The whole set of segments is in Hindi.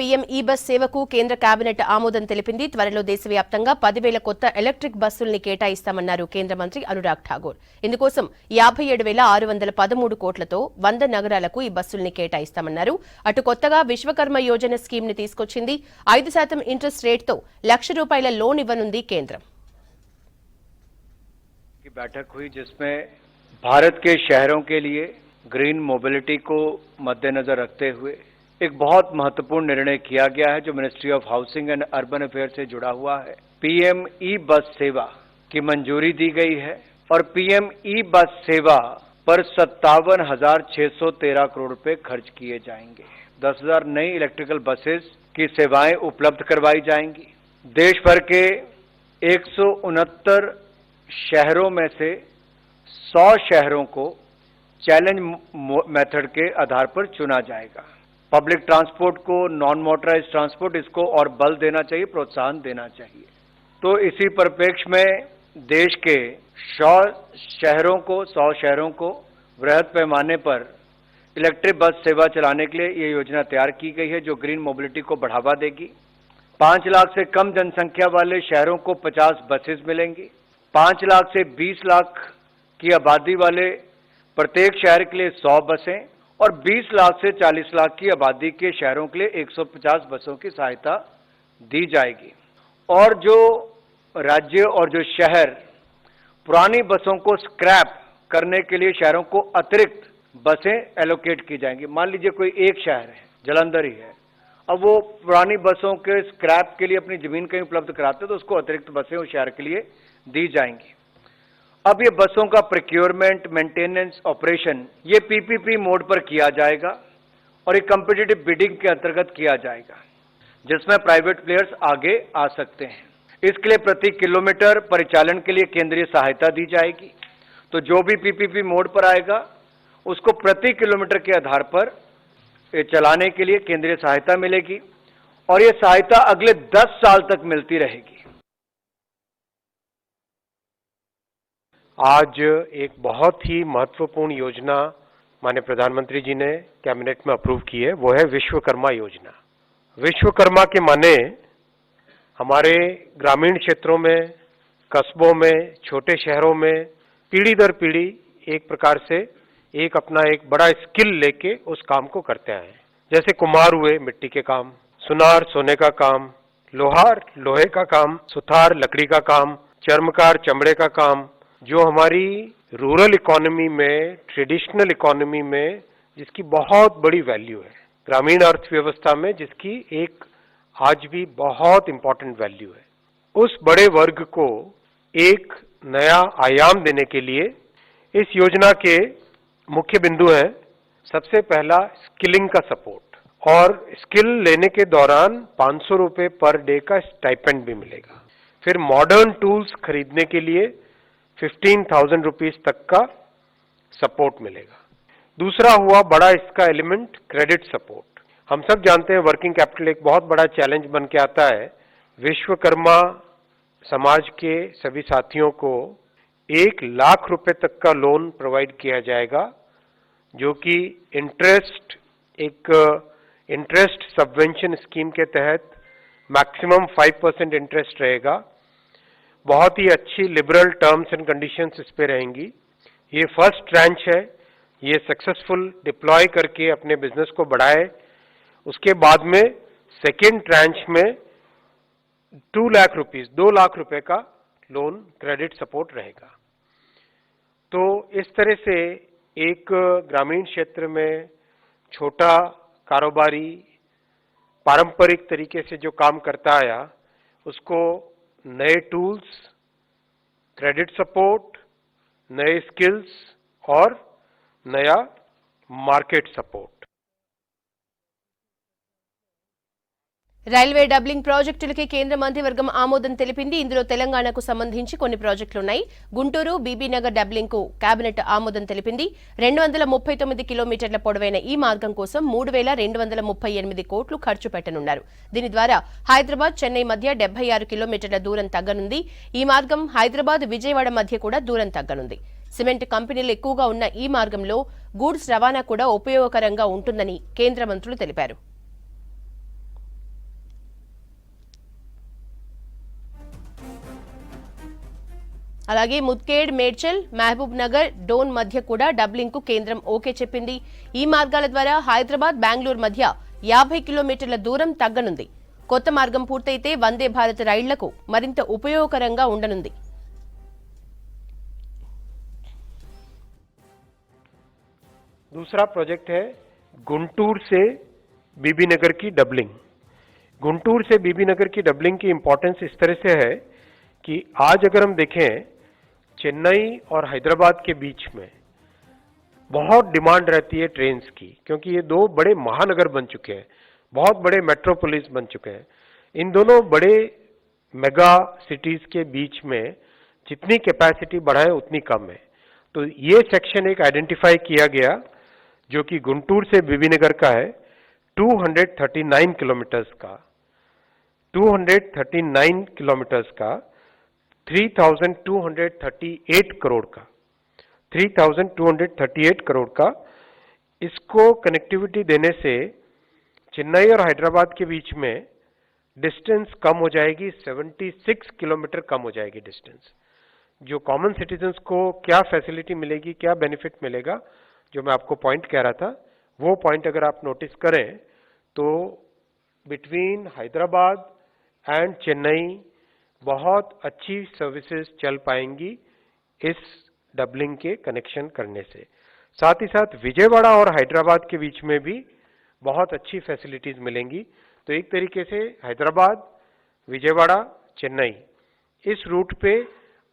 పీఎం ఈ బస్ సేవకు కేంద్ర కేబినెట్ ఆమోదం తెలిపింది. త్వరలో దేశవ్యాప్తంగా 10,000 కొత్త ఎలక్ట్రిక్ బస్సుల్ని కేటాయిస్తామన్నారు కేంద్ర మంత్రి అనురాగ్ ఠాగూర్. ఇందుకోసం 57,613 కోట్లతో 100 నగరాలకు ఈ బస్సుల్ని కేటాయిస్తామన్నారు. అటు కొత్తగా విశ్వకర్మ యోజన స్కీమ్ ని తీసుకొచ్చింది. 5% ఇంట్రెస్ట్ రేట్తో ₹1,00,000 లోన్ ఇవ్వనుంది కేంద్రం. बैठक हुई जिसमें भारत के शहरों के लिए ग्रीन मोबिलिटी को मद्देनजर रखते हुए एक बहुत महत्वपूर्ण निर्णय किया गया है जो ministry of housing and urban affair से जुड़ा हुआ है। पीएम ई बस सेवा की मंजूरी दी गई है और पीएम ई बस सेवा पर 57,613 करोड़ रुपए खर्च किए जाएंगे। 10,000 नई इलेक्ट्रिकल बसेस की सेवाएं उपलब्ध करवाई जाएंगी। देश भर के 169 शहरों में से 100 शहरों को चैलेंज मेथड के आधार पर चुना जाएगा। पब्लिक ट्रांसपोर्ट को, नॉन मोटराइज ट्रांसपोर्ट, इसको और बल देना चाहिए, प्रोत्साहन देना चाहिए। तो इसी परिप्रेक्ष्य में देश के 100 शहरों को वृहद पैमाने पर इलेक्ट्रिक बस सेवा चलाने के लिए ये योजना तैयार की गई है जो ग्रीन मोबिलिटी को बढ़ावा देगी। 5 लाख से कम जनसंख्या वाले शहरों को 50 बसेस मिलेंगी। 5 लाख से 20 लाख की आबादी वाले प्रत्येक शहर के लिए 100 बसें और 20 लाख से 40 लाख की आबादी के शहरों के लिए 150 बसों की सहायता दी जाएगी। और जो राज्य और जो शहर पुरानी बसों को स्क्रैप करने के लिए शहरों को अतिरिक्त बसें एलोकेट की जाएंगी। मान लीजिए कोई एक शहर है, जलंधर ही है, अब वो पुरानी बसों के स्क्रैप के लिए अपनी जमीन कहीं उपलब्ध कराते तो उसको अतिरिक्त बसें उस शहर के लिए दी जाएंगी। अब ये बसों का प्रोक्योरमेंट, मेंटेनेंस, ऑपरेशन ये पीपीपी मोड पर किया जाएगा और एक कॉम्पिटिटिव बिडिंग के अंतर्गत किया जाएगा जिसमें प्राइवेट प्लेयर्स आगे आ सकते हैं। इसके लिए प्रति किलोमीटर परिचालन के लिए केंद्रीय सहायता दी जाएगी। तो जो भी पीपीपी मोड पर आएगा उसको प्रति किलोमीटर के आधार पर चलाने के लिए केंद्रीय सहायता मिलेगी और ये सहायता अगले 10 साल तक मिलती रहेगी। आज एक बहुत ही महत्वपूर्ण योजना माननीय प्रधानमंत्री जी ने कैबिनेट में अप्रूव की है, वो है विश्वकर्मा योजना। विश्वकर्मा के माने हमारे ग्रामीण क्षेत्रों में, कस्बों में, छोटे शहरों में पीढ़ी दर पीढ़ी एक प्रकार से एक अपना एक बड़ा स्किल लेके उस काम को करते आए। जैसे कुम्हार हुए मिट्टी के काम, सुनार सोने का काम, लोहार लोहे का काम, सुथार लकड़ी का काम, चर्मकार चमड़े का काम, जो हमारी रूरल इकोनॉमी में, ट्रेडिशनल इकोनॉमी में जिसकी बहुत बड़ी वैल्यू है, ग्रामीण अर्थव्यवस्था में जिसकी एक आज भी बहुत इंपॉर्टेंट वैल्यू है, उस बड़े वर्ग को एक नया आयाम देने के लिए इस योजना के मुख्य बिंदु हैं। सबसे पहला स्किलिंग का सपोर्ट, और स्किल लेने के दौरान 500 रुपये पर डे का स्टाइपेंड भी मिलेगा। फिर मॉडर्न टूल्स खरीदने के लिए 15,000 रुपीज तक का सपोर्ट मिलेगा। दूसरा हुआ बड़ा इसका एलिमेंट क्रेडिट सपोर्ट। हम सब जानते हैं वर्किंग कैपिटल एक बहुत बड़ा चैलेंज बन के आता है। विश्वकर्मा समाज के सभी साथियों को 1 लाख रुपए तक का लोन प्रोवाइड किया जाएगा जो कि इंटरेस्ट सबवेंशन स्कीम के तहत मैक्सिमम 5% इंटरेस्ट रहेगा। बहुत ही अच्छी लिबरल टर्म्स एंड कंडीशंस इस पे रहेंगी। ये फर्स्ट ट्रांच है, ये सक्सेसफुल डिप्लॉय करके अपने बिजनेस को बढ़ाए। उसके बाद में सेकेंड ट्रांच में 2 लाख रुपए का लोन क्रेडिट सपोर्ट रहेगा। तो इस तरह से एक ग्रामीण क्षेत्र में छोटा कारोबारी पारंपरिक तरीके से जो काम करता आया उसको नए टूल्स, क्रेडिट सपोर्ट, नए स्किल्स और नया मार्केट सपोर्ट। రైల్వే డబ్లింగ్ ప్రాజెక్టులకి కేంద్ర మంత్రివర్గం ఆమోదం తెలిపింది. ఇందులో తెలంగాణకు సంబంధించి కొన్ని ప్రాజెక్టులున్నాయి. గుంటూరు బీబీనగర్ డబ్లింగ్ కు కేబినెట్ ఆమోదం తెలిపింది. 239 కిలోమీటర్ల పొడవైన ఈ మార్గం కోసం 3,238 కోట్లు ఖర్చు పెట్టనున్నారు. దీని ద్వారా హైదరాబాద్ చెన్నై మధ్య 76 కిలోమీటర్ల దూరం తగ్గనుంది. ఈ మార్గం హైదరాబాద్ విజయవాడ మధ్య కూడా దూరం తగ్గనుంది. సిమెంట్ కంపెనీలు ఎక్కువగా ఉన్న ఈ మార్గంలో గూడ్స్ రవాణా కూడా ఉపయోగకరంగా ఉంటుందని కేంద్ర మంత్రులు తెలిపారు. అలాగే ముద్కేడ్, మేడ్చల్, మహబూబ్ నగర్, డోన్ మధ్య కూడా డబ్లింగ్ కు కేంద్రం ఓకే చెప్పింది. ఈ మార్గాల ద్వారా హైదరాబాద్, బెంగళూరు మధ్య 50 కిలోమీటర్ల దూరం తగ్గనుంది. కొత్త మార్గం పూర్తయితే వందే భారత్ రైళ్లకు మరింత ఉపయోగకరంగా ఉండనుంది. दूसरा प्रोजेक्ट है गुंटूर से बीबी नगर की डबलिंग। गुंटूर से बीबी नगर की डबलिंग की इंपॉर्टेंस इस तरह से है कि आज अगर हम देखें चेन्नई और हैदराबाद के बीच में बहुत डिमांड रहती है ट्रेन्स की, क्योंकि ये दो बड़े महानगर बन चुके हैं, बहुत बड़े मेट्रोपोलिस बन चुके हैं। इन दोनों बड़े मेगा सिटीज के बीच में जितनी कैपेसिटी बढ़ाए उतनी कम है। तो ये सेक्शन एक आइडेंटिफाई किया गया जो कि गुंटूर से बीबीनगर का है, 239 किलोमीटर्स का, 239 किलोमीटर्स का, 3,238 करोड़ का, 3,238 करोड़ का। इसको कनेक्टिविटी देने से चेन्नई और हैदराबाद के बीच में डिस्टेंस कम हो जाएगी, 76 किलोमीटर कम हो जाएगी डिस्टेंस। जो कॉमन सिटीजन्स को क्या फैसिलिटी मिलेगी, क्या बेनिफिट मिलेगा, जो मैं आपको पॉइंट कह रहा था, वो पॉइंट अगर आप नोटिस करें तो बिटवीन हैदराबाद एंड चेन्नई बहुत अच्छी सर्विसेज चल पाएंगी इस डबलिंग के कनेक्शन करने से। साथ ही साथ विजयवाड़ा और हैदराबाद के बीच में भी बहुत अच्छी फैसिलिटीज मिलेंगी। तो एक तरीके से हैदराबाद, विजयवाड़ा, चेन्नई इस रूट पे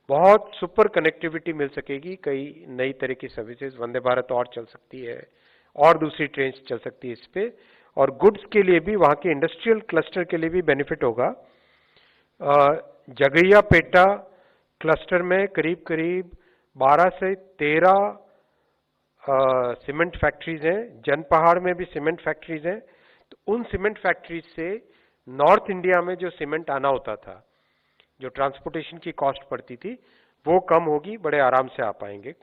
बहुत सुपर कनेक्टिविटी मिल सकेगी। कई नई तरह की सर्विसेज, वंदे भारत और चल सकती है और दूसरी ट्रेन चल सकती है इस पे, और गुड्स के लिए भी वहाँ के इंडस्ट्रियल क्लस्टर के लिए भी बेनिफिट होगा। जगैयापेटा क्लस्टर में करीब करीब 12 से 13 सीमेंट फैक्ट्रीज हैं, जनपहाड़ में भी सीमेंट फैक्ट्रीज हैं। तो उन सीमेंट फैक्ट्रीज से नॉर्थ इंडिया में जो सीमेंट आना होता था, जो ट्रांसपोर्टेशन की कॉस्ट पड़ती थी, वो कम होगी, बड़े आराम से आ पाएंगे।